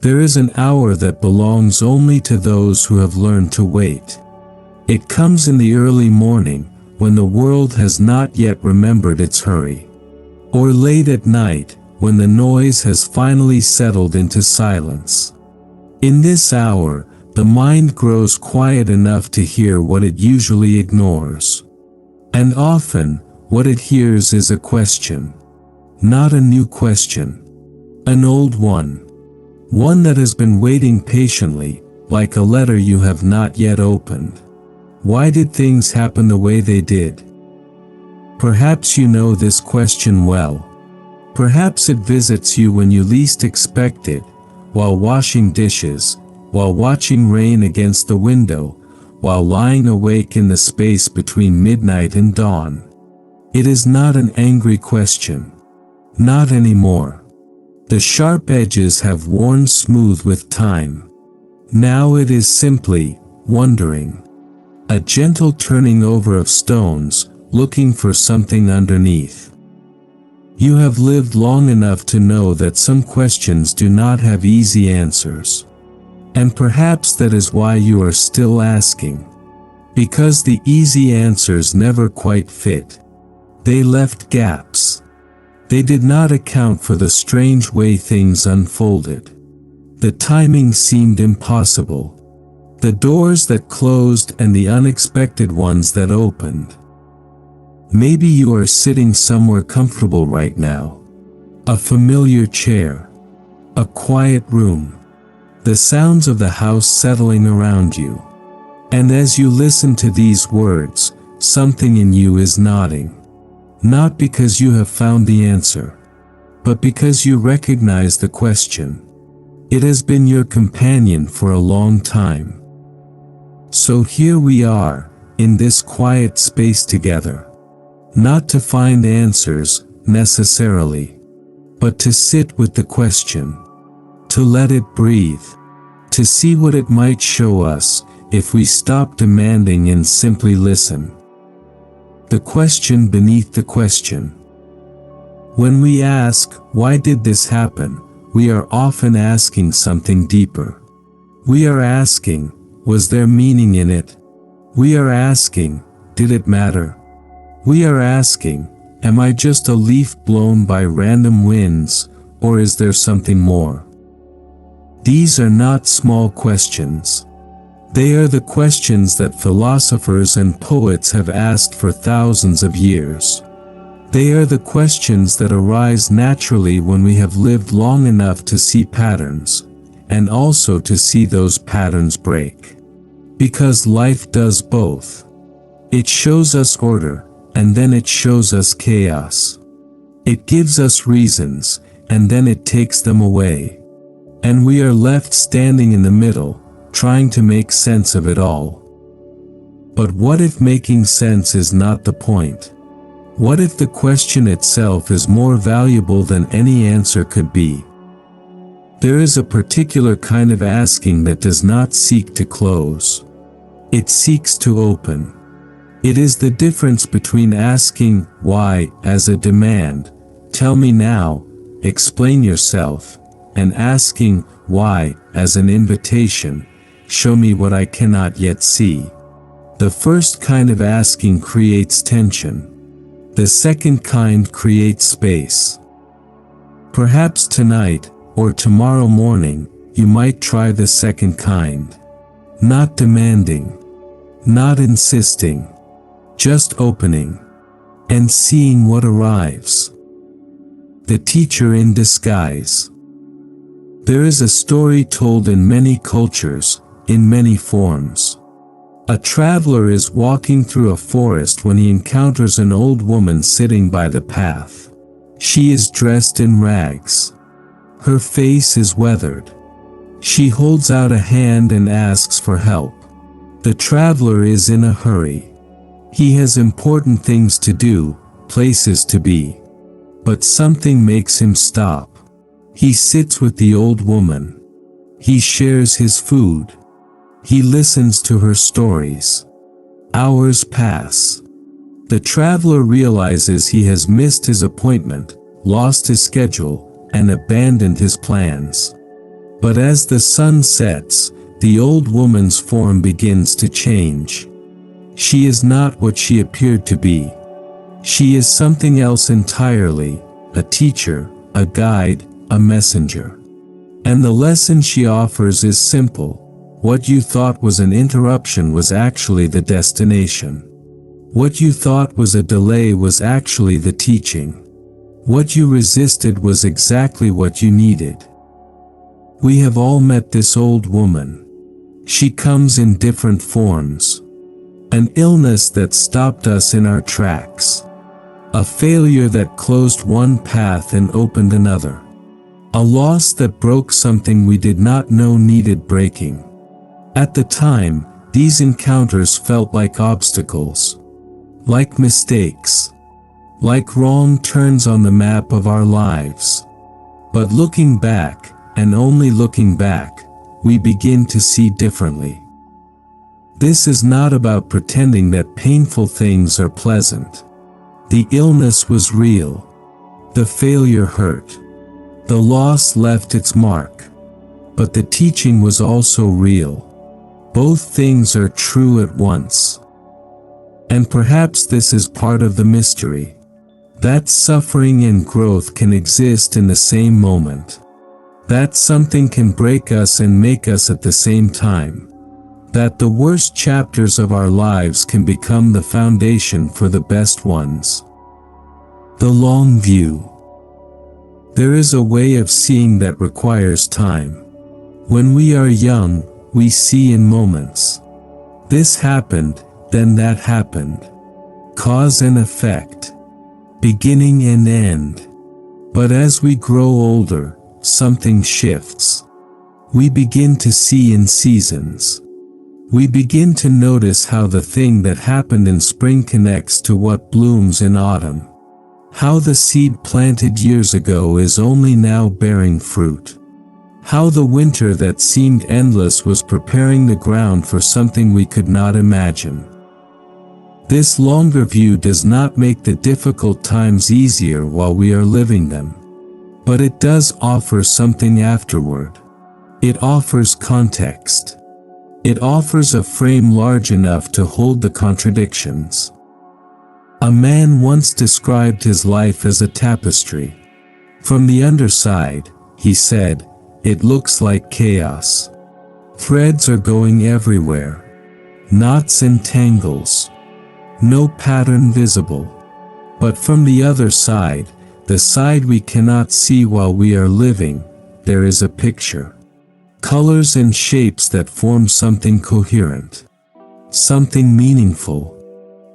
There is an hour that belongs only to those who have learned to wait. It comes in the early morning, when the world has not yet remembered its hurry. Or late at night, when the noise has finally settled into silence. In this hour, the mind grows quiet enough to hear what it usually ignores. And often, what it hears is a question. Not a new question. An old one. One that has been waiting patiently, like a letter you have not yet opened. Why did things happen the way they did? Perhaps you know this question well. Perhaps it visits you when you least expect it, while washing dishes, while watching rain against the window, while lying awake in the space between midnight and dawn. It is not an angry question. Not anymore. The sharp edges have worn smooth with time. Now it is simply wondering. A gentle turning over of stones, looking for something underneath. You have lived long enough to know that some questions do not have easy answers. And perhaps that is why you are still asking. Because the easy answers never quite fit. They left gaps. They did not account for the strange way things unfolded. The timing seemed impossible. The doors that closed and the unexpected ones that opened. Maybe you are sitting somewhere comfortable right now. A familiar chair. A quiet room. The sounds of the house settling around you. And as you listen to these words, something in you is nodding. Not because you have found the answer, but because you recognize the question. It has been your companion for a long time. So here we are, in this quiet space together. Not to find answers, necessarily, but to sit with the question. To let it breathe. To see what it might show us, if we stop demanding and simply listen. The question beneath the question. When we ask, why did this happen, we are often asking something deeper. We are asking, was there meaning in it? We are asking, did it matter? We are asking, am I just a leaf blown by random winds, or is there something more? These are not small questions. They are the questions that philosophers and poets have asked for thousands of years. They are the questions that arise naturally when we have lived long enough to see patterns, and also to see those patterns break. Because life does both. It shows us order, and then it shows us chaos. It gives us reasons, and then it takes them away. And we are left standing in the middle, trying to make sense of it all. But what if making sense is not the point? What if the question itself is more valuable than any answer could be? There is a particular kind of asking that does not seek to close. It seeks to open. It is the difference between asking why as a demand, tell me now, explain yourself, and asking why as an invitation, show me what I cannot yet see. The first kind of asking creates tension. The second kind creates space. Perhaps tonight, or tomorrow morning, you might try the second kind. Not demanding. Not insisting. Just opening. And seeing what arrives. The teacher in disguise. There is a story told in many cultures, in many forms. A traveler is walking through a forest when he encounters an old woman sitting by the path. She is dressed in rags. Her face is weathered. She holds out a hand and asks for help. The traveler is in a hurry. He has important things to do, places to be. But something makes him stop. He sits with the old woman. He shares his food. He listens to her stories. Hours pass. The traveler realizes he has missed his appointment, lost his schedule, and abandoned his plans. But as the sun sets, the old woman's form begins to change. She is not what she appeared to be. She is something else entirely, a teacher, a guide, a messenger. And the lesson she offers is simple. What you thought was an interruption was actually the destination. What you thought was a delay was actually the teaching. What you resisted was exactly what you needed. We have all met this old woman. She comes in different forms. An illness that stopped us in our tracks. A failure that closed one path and opened another. A loss that broke something we did not know needed breaking. At the time, these encounters felt like obstacles. Like mistakes. Like wrong turns on the map of our lives. But looking back, and only looking back, we begin to see differently. This is not about pretending that painful things are pleasant. The illness was real. The failure hurt. The loss left its mark. But the teaching was also real. Both things are true at once. And perhaps this is part of the mystery. That suffering and growth can exist in the same moment. That something can break us and make us at the same time. That the worst chapters of our lives can become the foundation for the best ones. The long view. There is a way of seeing that requires time. When we are young, we see in moments. This happened, then that happened. Cause and effect. Beginning and end. But as we grow older, something shifts. We begin to see in seasons. We begin to notice how the thing that happened in spring connects to what blooms in autumn. How the seed planted years ago is only now bearing fruit. How the winter that seemed endless was preparing the ground for something we could not imagine. This longer view does not make the difficult times easier while we are living them. But it does offer something afterward. It offers context. It offers a frame large enough to hold the contradictions. A man once described his life as a tapestry. From the underside, he said, it looks like chaos. Threads are going everywhere. Knots and tangles. No pattern visible. But from the other side, the side we cannot see while we are living, there is a picture. Colors and shapes that form something coherent. Something meaningful.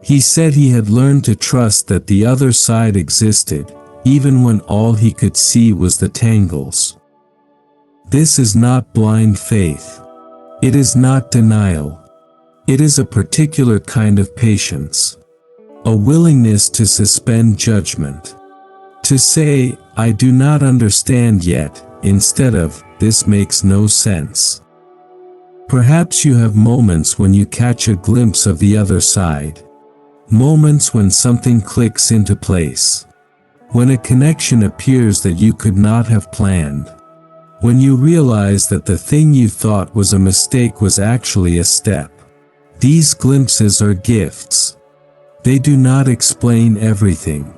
He said he had learned to trust that the other side existed, even when all he could see was the tangles. This is not blind faith. It is not denial. It is a particular kind of patience. A willingness to suspend judgment. To say, I do not understand yet, instead of, this makes no sense. Perhaps you have moments when you catch a glimpse of the other side. Moments when something clicks into place. When a connection appears that you could not have planned. When you realize that the thing you thought was a mistake was actually a step. These glimpses are gifts. They do not explain everything.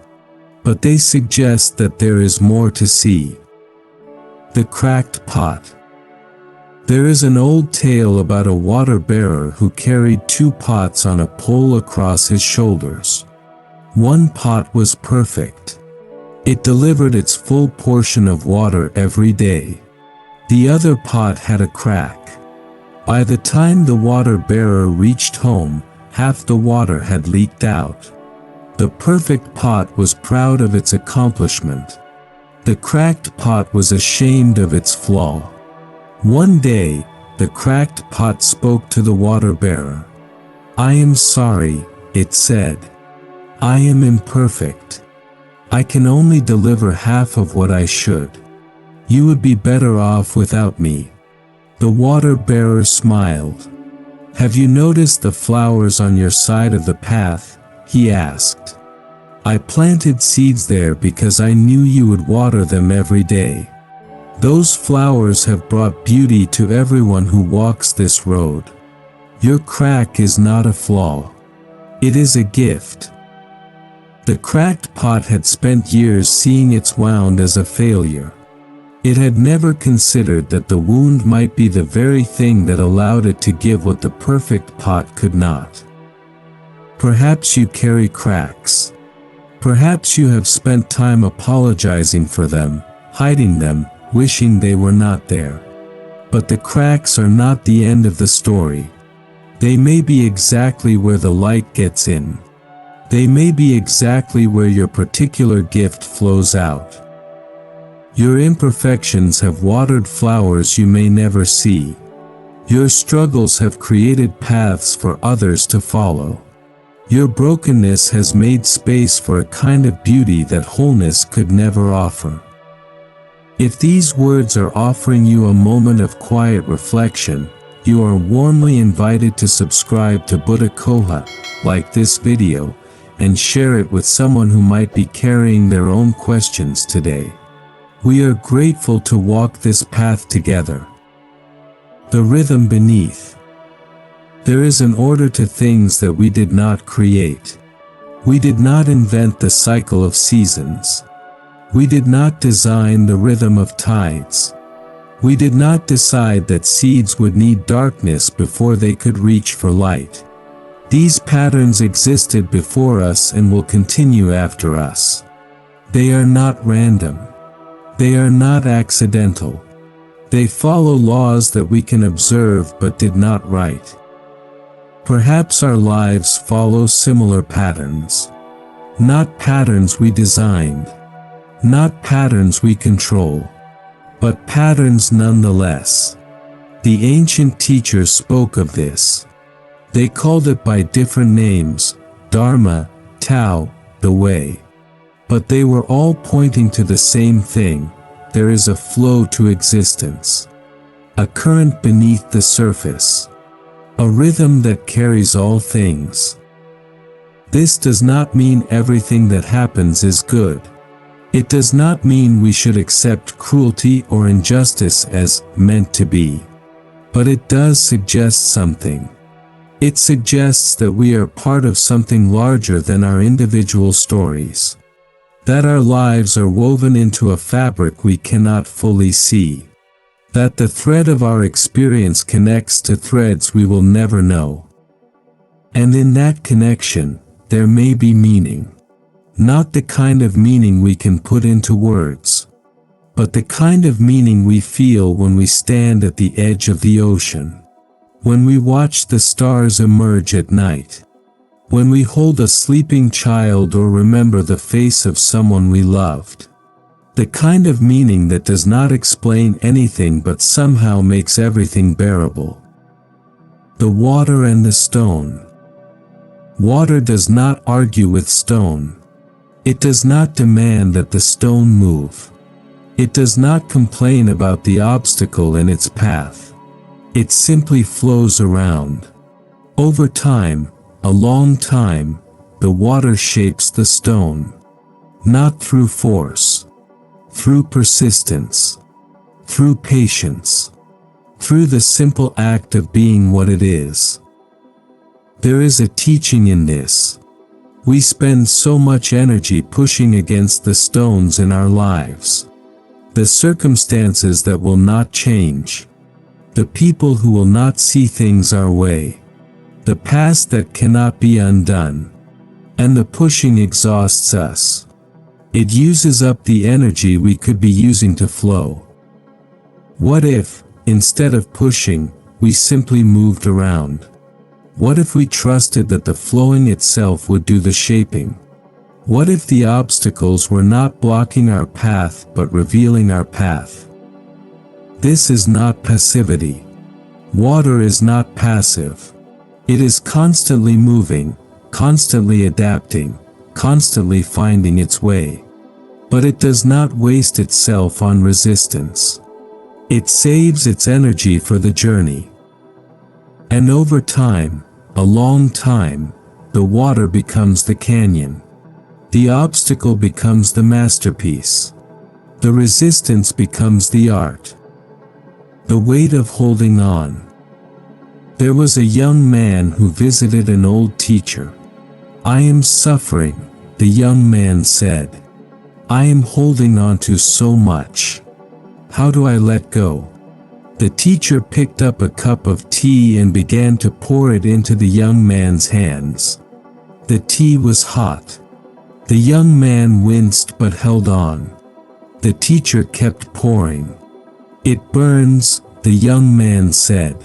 But they suggest that there is more to see. The cracked pot. There is an old tale about a water bearer who carried 2 pots on a pole across his shoulders. One pot was perfect. It delivered its full portion of water every day. The other pot had a crack. By the time the water bearer reached home, half the water had leaked out. The perfect pot was proud of its accomplishment. The cracked pot was ashamed of its flaw. One day, the cracked pot spoke to the water bearer. I am sorry, it said. I am imperfect. I can only deliver half of what I should. You would be better off without me. The water bearer smiled. Have you noticed the flowers on your side of the path? He asked. I planted seeds there because I knew you would water them every day. Those flowers have brought beauty to everyone who walks this road. Your crack is not a flaw. It is a gift. The cracked pot had spent years seeing its wound as a failure. It had never considered that the wound might be the very thing that allowed it to give what the perfect pot could not. Perhaps you carry cracks. Perhaps you have spent time apologizing for them, hiding them, wishing they were not there. But the cracks are not the end of the story. They may be exactly where the light gets in. They may be exactly where your particular gift flows out. Your imperfections have watered flowers you may never see. Your struggles have created paths for others to follow. Your brokenness has made space for a kind of beauty that wholeness could never offer. If these words are offering you a moment of quiet reflection, you are warmly invited to subscribe to Buddha Coha, like this video, and share it with someone who might be carrying their own questions today. We are grateful to walk this path together. The rhythm beneath. There is an order to things that we did not create. We did not invent the cycle of seasons. We did not design the rhythm of tides. We did not decide that seeds would need darkness before they could reach for light. These patterns existed before us and will continue after us. They are not random. They are not accidental. They follow laws that we can observe but did not write. Perhaps our lives follow similar patterns. Not patterns we designed. Not patterns we control. But patterns nonetheless. The ancient teachers spoke of this. They called it by different names, Dharma, Tao, the Way. But they were all pointing to the same thing. There is a flow to existence. A current beneath the surface. A rhythm that carries all things. This does not mean everything that happens is good. It does not mean we should accept cruelty or injustice as meant to be. But it does suggest something. It suggests that we are part of something larger than our individual stories. That our lives are woven into a fabric we cannot fully see. That the thread of our experience connects to threads we will never know. And in that connection, there may be meaning. Not the kind of meaning we can put into words, but the kind of meaning we feel when we stand at the edge of the ocean. When we watch the stars emerge at night. When we hold a sleeping child or remember the face of someone we loved. The kind of meaning that does not explain anything but somehow makes everything bearable. The water and the stone. Water does not argue with stone. It does not demand that the stone move. It does not complain about the obstacle in its path. It simply flows around. Over time, a long time, the water shapes the stone. Not through force. Through persistence. Through patience. Through the simple act of being what it is. There is a teaching in this. We spend so much energy pushing against the stones in our lives. The circumstances that will not change. The people who will not see things our way. The past that cannot be undone. And the pushing exhausts us. It uses up the energy we could be using to flow. What if, instead of pushing, we simply moved around? What if we trusted that the flowing itself would do the shaping? What if the obstacles were not blocking our path but revealing our path? This is not passivity. Water is not passive. It is constantly moving, constantly adapting, constantly finding its way. But it does not waste itself on resistance. It saves its energy for the journey. And over time, a long time, the water becomes the canyon. The obstacle becomes the masterpiece. The resistance becomes the art. The weight of holding on. There was a young man who visited an old teacher. "I am suffering," the young man said. "I am holding on to so much. How do I let go?" The teacher picked up a cup of tea and began to pour it into the young man's hands. The tea was hot. The young man winced but held on. The teacher kept pouring. "It burns," the young man said.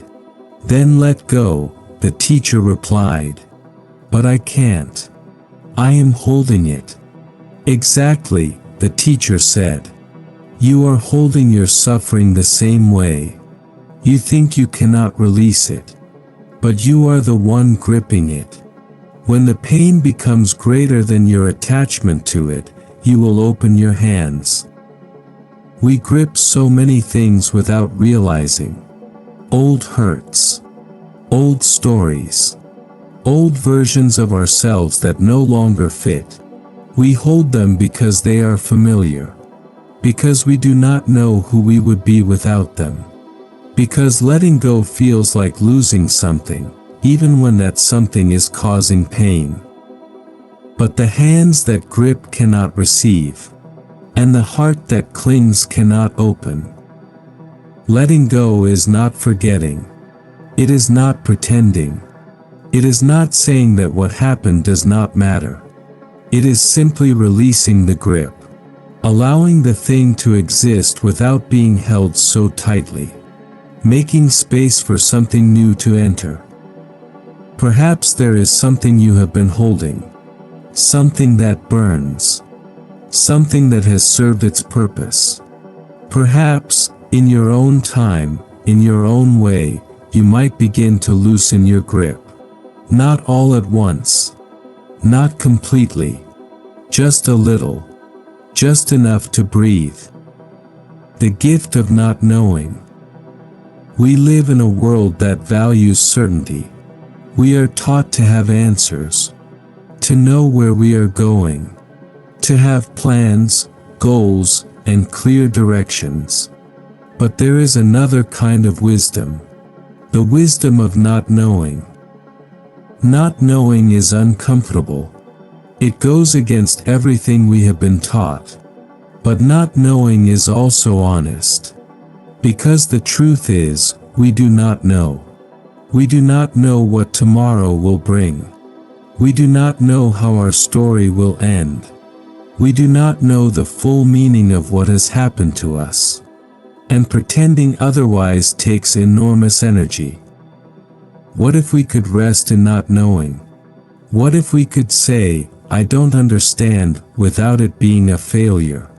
"Then let go," the teacher replied. "But I can't. I am holding it." "Exactly," the teacher said. "You are holding your suffering the same way. You think you cannot release it. But you are the one gripping it. When the pain becomes greater than your attachment to it, you will open your hands." We grip so many things without realizing. Old hurts. Old stories. Old versions of ourselves that no longer fit. We hold them because they are familiar. Because we do not know who we would be without them. Because letting go feels like losing something, even when that something is causing pain. But the hands that grip cannot receive. And the heart that clings cannot open. Letting go is not forgetting. It is not pretending. It is not saying that what happened does not matter. It is simply releasing the grip. Allowing the thing to exist without being held so tightly. Making space for something new to enter. Perhaps there is something you have been holding. Something that burns. Something that has served its purpose. Perhaps, in your own time, in your own way, you might begin to loosen your grip. Not all at once. Not completely. Just a little. Just enough to breathe. The gift of not knowing. We live in a world that values certainty. We are taught to have answers. To know where we are going. To have plans, goals, and clear directions. But there is another kind of wisdom. The wisdom of not knowing. Not knowing is uncomfortable. It goes against everything we have been taught. But not knowing is also honest. Because the truth is, we do not know. We do not know what tomorrow will bring. We do not know how our story will end. We do not know the full meaning of what has happened to us. And pretending otherwise takes enormous energy. What if we could rest in not knowing? What if we could say, "I don't understand," without it being a failure?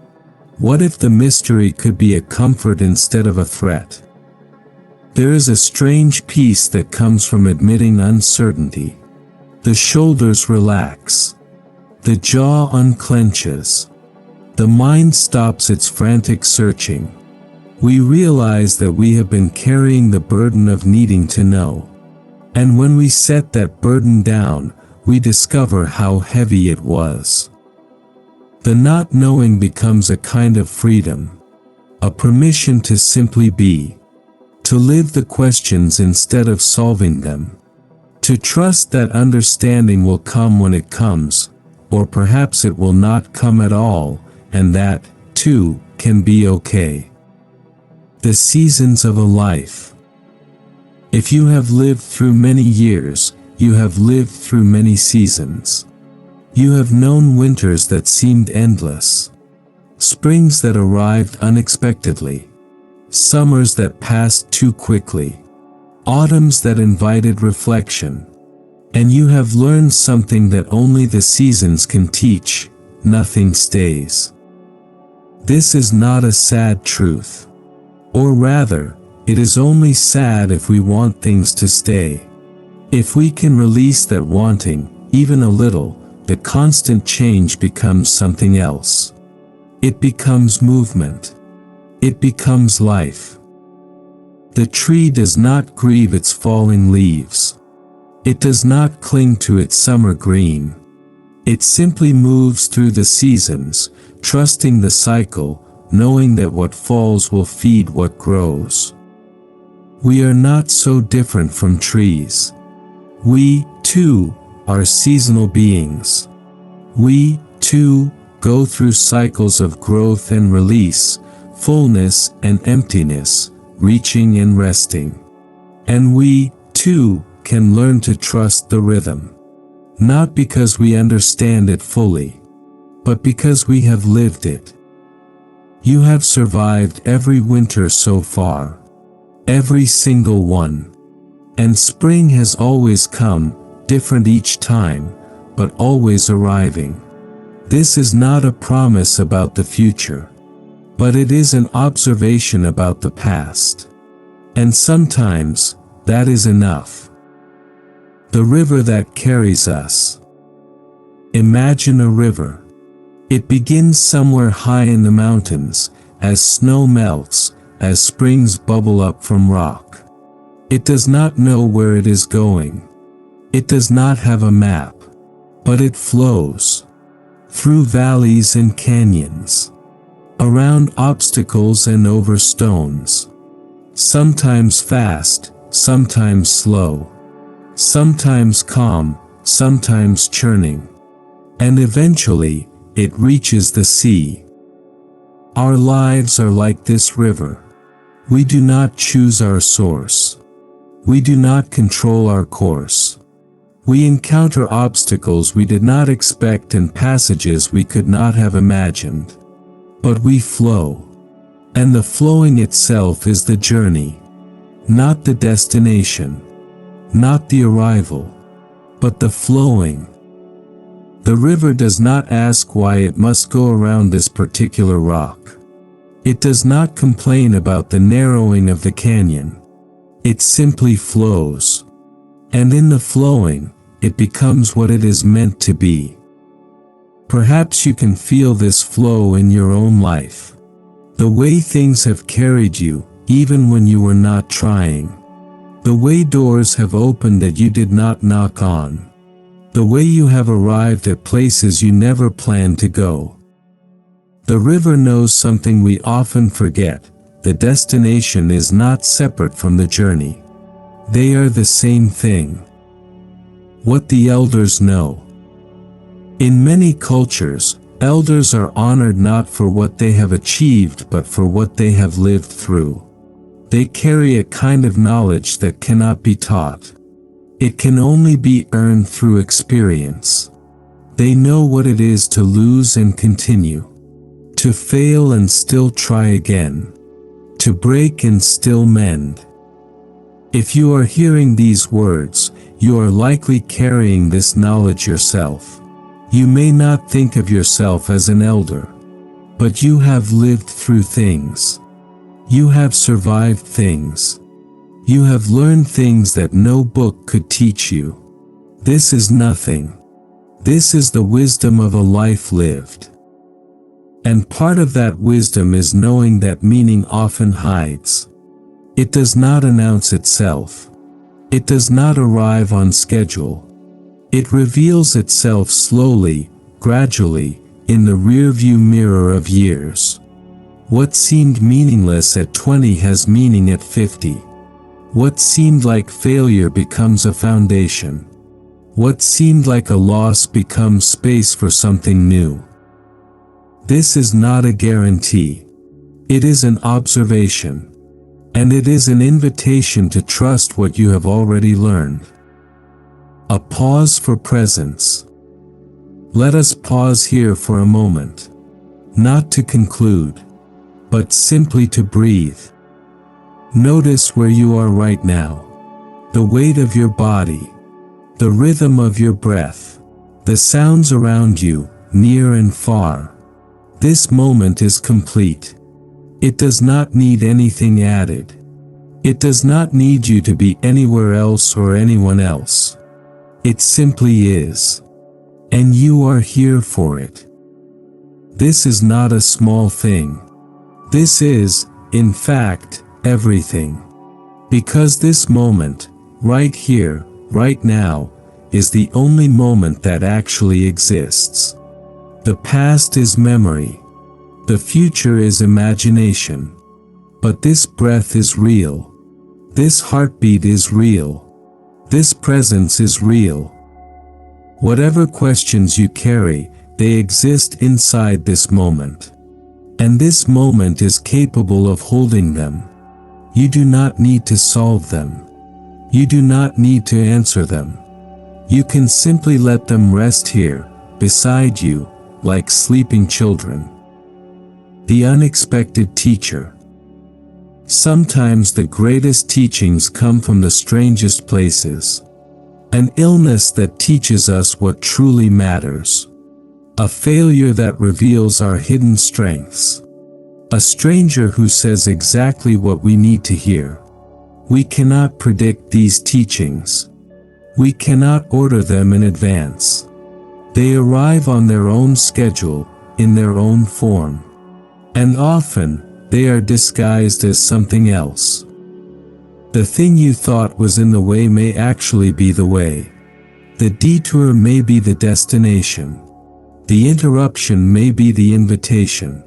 What if the mystery could be a comfort instead of a threat? There is a strange peace that comes from admitting uncertainty. The shoulders relax. The jaw unclenches. The mind stops its frantic searching. We realize that we have been carrying the burden of needing to know. And when we set that burden down, we discover how heavy it was. The not knowing becomes a kind of freedom. A permission to simply be. To live the questions instead of solving them. To trust that understanding will come when it comes, or perhaps it will not come at all, and that, too, can be okay. The seasons of a life. If you have lived through many years, you have lived through many seasons. You have known winters that seemed endless. Springs that arrived unexpectedly. Summers that passed too quickly. Autumns that invited reflection. And you have learned something that only the seasons can teach: nothing stays. This is not a sad truth. Or rather, it is only sad if we want things to stay. If we can release that wanting, even a little, the constant change becomes something else. It becomes movement. It becomes life. The tree does not grieve its falling leaves. It does not cling to its summer green. It simply moves through the seasons, trusting the cycle, knowing that what falls will feed what grows. We are not so different from trees. We, too, are seasonal beings. We, too, go through cycles of growth and release, fullness and emptiness, reaching and resting. And we, too, can learn to trust the rhythm. Not because we understand it fully, but because we have lived it. You have survived every winter so far. Every single one. And spring has always come, different each time, but always arriving. This is not a promise about the future, but it is an observation about the past. And sometimes, that is enough. The river that carries us. Imagine a river. It begins somewhere high in the mountains, as snow melts, as springs bubble up from rock. It does not know where it is going. It does not have a map, but it flows. Through valleys and canyons. Around obstacles and over stones. Sometimes fast, sometimes slow. Sometimes calm, sometimes churning. And eventually, it reaches the sea. Our lives are like this river. We do not choose our source. We do not control our course. We encounter obstacles we did not expect and passages we could not have imagined. But we flow. And the flowing itself is the journey. Not the destination. Not the arrival. But the flowing. The river does not ask why it must go around this particular rock. It does not complain about the narrowing of the canyon. It simply flows. And in the flowing, it becomes what it is meant to be. Perhaps you can feel this flow in your own life. The way things have carried you, even when you were not trying. The way doors have opened that you did not knock on. The way you have arrived at places you never planned to go. The river knows something we often forget. The destination is not separate from the journey. They are the same thing. What the elders know. In many cultures, elders are honored not for what they have achieved but for what they have lived through. They carry a kind of knowledge that cannot be taught. It can only be earned through experience. They know what it is to lose and continue. To fail and still try again. To break and still mend. If you are hearing these words, you are likely carrying this knowledge yourself. You may not think of yourself as an elder, but you have lived through things. You have survived things. You have learned things that no book could teach you. This is nothing. This is the wisdom of a life lived. And part of that wisdom is knowing that meaning often hides. It does not announce itself. It does not arrive on schedule. It reveals itself slowly, gradually, in the rearview mirror of years. What seemed meaningless at 20 has meaning at 50. What seemed like failure becomes a foundation. What seemed like a loss becomes space for something new. This is not a guarantee. It is an observation. And it is an invitation to trust what you have already learned. A pause for presence. Let us pause here for a moment. Not to conclude, but simply to breathe. Notice where you are right now. The weight of your body. The rhythm of your breath. The sounds around you, near and far. This moment is complete. It does not need anything added. It does not need you to be anywhere else or anyone else. It simply is. And you are here for it. This is not a small thing. This is, in fact, everything. Because this moment, right here, right now, is the only moment that actually exists. The past is memory. The future is imagination. But this breath is real. This heartbeat is real. This presence is real. Whatever questions you carry, they exist inside this moment. And this moment is capable of holding them. You do not need to solve them. You do not need to answer them. You can simply let them rest here, beside you, like sleeping children. The unexpected teacher. Sometimes the greatest teachings come from the strangest places. An illness that teaches us what truly matters. A failure that reveals our hidden strengths. A stranger who says exactly what we need to hear. We cannot predict these teachings. We cannot order them in advance. They arrive on their own schedule, in their own form. And often, they are disguised as something else. The thing you thought was in the way may actually be the way. The detour may be the destination. The interruption may be the invitation.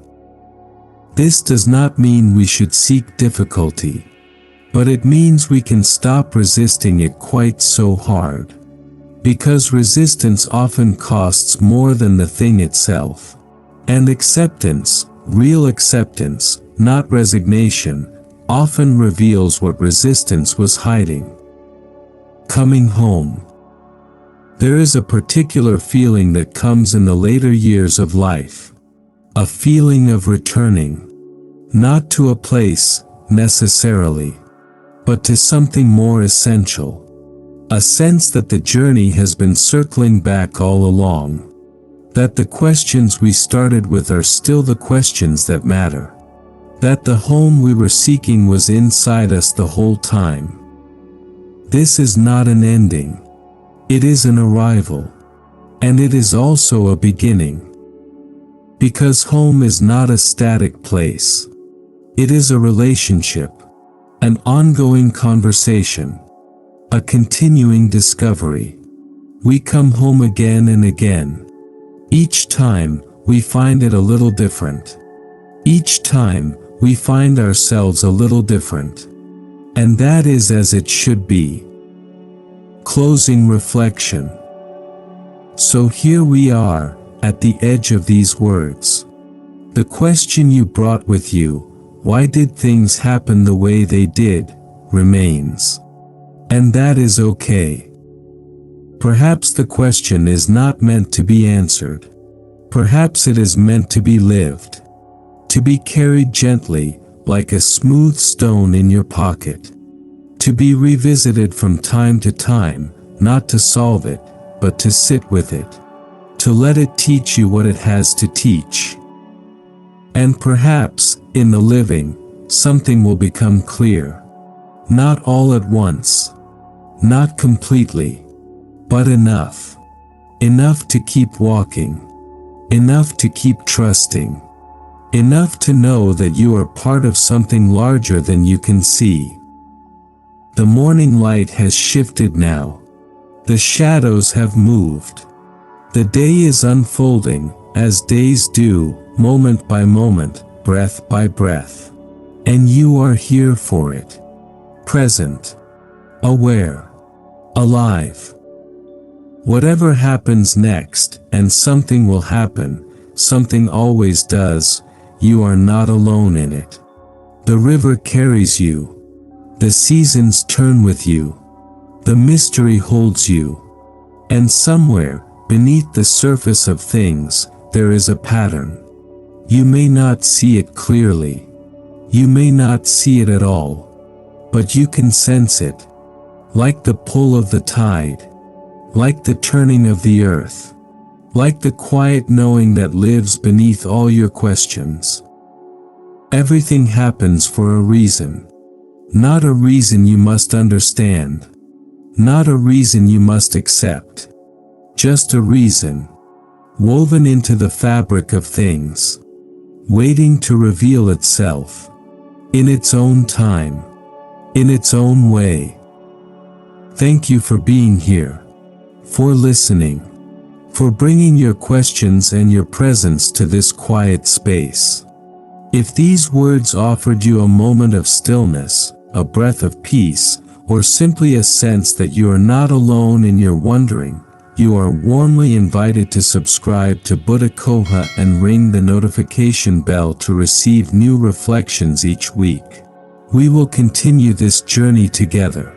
This does not mean we should seek difficulty, but it means we can stop resisting it quite so hard. Because resistance often costs more than the thing itself. And acceptance, real acceptance, not resignation, often reveals what resistance was hiding. Coming home. There is a particular feeling that comes in the later years of life. A feeling of returning. Not to a place, necessarily, but to something more essential. A sense that the journey has been circling back all along. That the questions we started with are still the questions that matter. That the home we were seeking was inside us the whole time. This is not an ending. It is an arrival. And it is also a beginning. Because home is not a static place. It is a relationship. An ongoing conversation. A continuing discovery. We come home again and again. Each time, we find it a little different. Each time, we find ourselves a little different. And that is as it should be. Closing reflection. So here we are, at the edge of these words. The question you brought with you, why did things happen the way they did, remains. And that is okay. Perhaps the question is not meant to be answered. Perhaps it is meant to be lived. To be carried gently, like a smooth stone in your pocket. To be revisited from time to time, not to solve it, but to sit with it. To let it teach you what it has to teach. And perhaps, in the living, something will become clear. Not all at once. Not completely. But enough. Enough to keep walking. Enough to keep trusting. Enough to know that you are part of something larger than you can see. The morning light has shifted now. The shadows have moved. The day is unfolding, as days do, moment by moment, breath by breath. And you are here for it. Present. Aware. Alive. Whatever happens next, and something will happen, something always does, you are not alone in it. The river carries you. The seasons turn with you. The mystery holds you. And somewhere, beneath the surface of things, there is a pattern. You may not see it clearly. You may not see it at all. But you can sense it. Like the pull of the tide. Like the turning of the earth. Like the quiet knowing that lives beneath all your questions. Everything happens for a reason. Not a reason you must understand. Not a reason you must accept. Just a reason. Woven into the fabric of things. Waiting to reveal itself. In its own time. In its own way. Thank you for being here. For listening. For bringing your questions and your presence to this quiet space. If these words offered you a moment of stillness, a breath of peace, or simply a sense that you are not alone in your wondering, you are warmly invited to subscribe to Buddha Coha and ring the notification bell to receive new reflections each week. We will continue this journey together.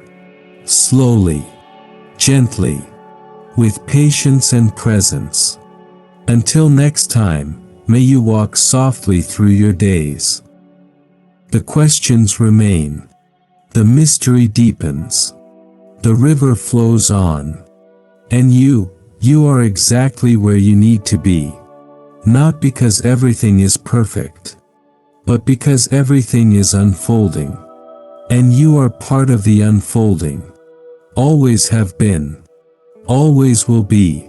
Slowly, gently, with patience and presence. Until next time, may you walk softly through your days. The questions remain. The mystery deepens. The river flows on. And you are exactly where you need to be. Not because everything is perfect, but because everything is unfolding. And you are part of the unfolding. Always have been. Always will be.